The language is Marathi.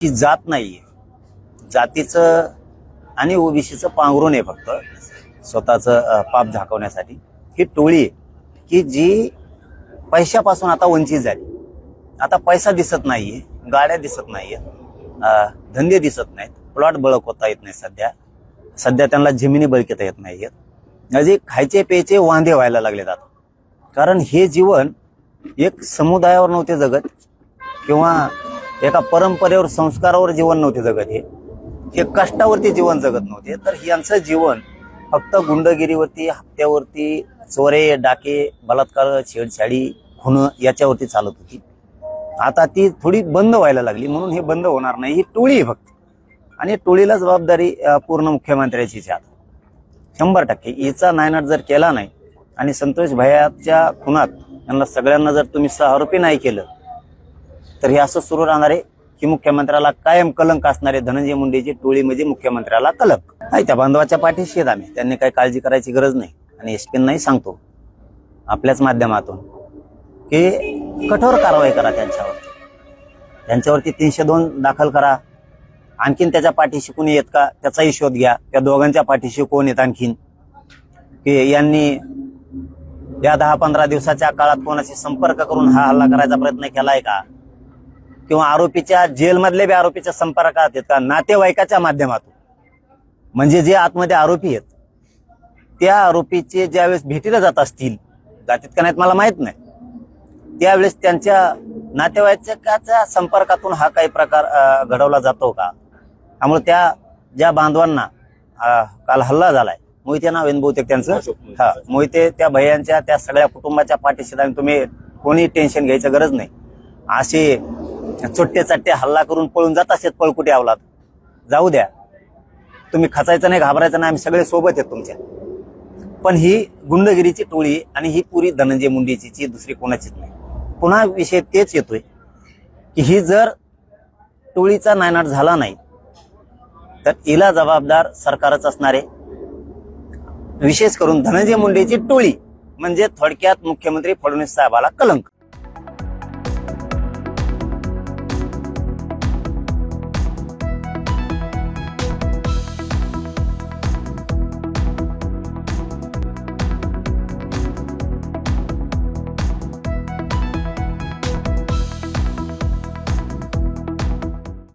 ही जात नाहीये, जातीचं आणि ओबीसीचं पांघरून आहे फक्त स्वतःचं पाप झाकवण्यासाठी. ही टोळी आहे की जी पैशापासून आता वंचित झाली. आता पैसा दिसत नाहीये, गाड्या दिसत नाहीयेत, धंदे दिसत नाहीत, प्लॉट बळकवता येत नाही. सध्या त्यांना जमिनी बळकवता येत नाहीयेत. म्हणजे खायचे प्यायचे वांदे व्हायला लागले जातात. कारण हे जीवन एक समुदायावर नव्हते जगत किंवा एका परंपरेवर संस्कारावर जीवन नव्हते जगत. हे कष्टावरती जीवन जगत नव्हते. तर यांचं जीवन फक्त गुंडगिरीवरती, हप्त्यावरती, चोरे डाके, बलात्कार, छेडछाडी, खून याच्यावरती चालत होती. आता ती थोडी बंद व्हायला लागली. म्हणून हे बंद होणार नाही. ही टोळी आहे फक्त. आणि टोळीला जबाबदारी पूर्ण मुख्यमंत्र्याचीच आहे. 100% हिचा नायनाट जर केला नाही आणि संतोष भैयाच्या खुनात यांना सगळ्यांना जर तुम्ही आरोपी नाही केलं तर हे असं सुरू राहणार आहे की मुख्यमंत्र्याला कायम कलंक असणारे धनंजय मुंडेची टोळी म्हणजे मुख्यमंत्र्याला कलंक. नाही, त्या बांधवाच्या पाठीशी आहेत आम्ही. त्यांनी काही काळजी करायची गरज नाही. आणि एसपींनाही सांगतो आपल्याच माध्यमातून की कठोर कारवाई करा त्यांच्यावरती 302 दाखल करा. आणखीन त्याच्या पाठीशी कोणी येत का त्याचाही शोध घ्या. त्या दोघांच्या पाठीशी कोण येत आणखीन, की यांनी या 10-15 दिवसाच्या काळात कोणाशी संपर्क करून हा हल्ला करायचा प्रयत्न केलाय का, किंवा आरोपीच्या जेलमधले बी आरोपीच्या संपर्कात आहेत का, नातेवाईकाच्या माध्यमातून. म्हणजे जे आतमध्ये आरोपी आहेत त्या आरोपीचे ज्यावेळेस भेटीला जात असतील, जातीत का नाहीत मला माहित नाही, त्यावेळेस त्यांच्या नातेवाईकाच्या संपर्कातून हा काही प्रकार घडवला जातो का. त्यामुळे त्या ज्या बांधवांना काल हल्ला झालाय, मोहिते नाव आहे बहुतेक त्यांचं, मोहिते, त्या भैयांच्या त्या सगळ्या कुटुंबाच्या पाठीशी तुम्ही कोणी टेन्शन घ्यायचं गरज नाही. असे चोट्टे चट्टे हल्ला करून पळून जात असेल पळकुटे अवलाद, जाऊ द्या. तुम्ही खचायचं नाही, घाबरायचं नाही, आम्ही सगळे सोबत आहेत तुमच्या. पण ही गुंडगिरीची टोळी आणि ही पुरी धनंजय मुंडेची, दुसरी कोणाचीच नाही. पुन्हा विषय तेच येतोय की ही जर टोळीचा नायनाट झाला नाही तर हिला जबाबदार सरकारच असणारे. विशेष करून धनंजय मुंडेची टोळी म्हणजे थोडक्यात मुख्यमंत्री फडणवीस साहेबाला कलंक.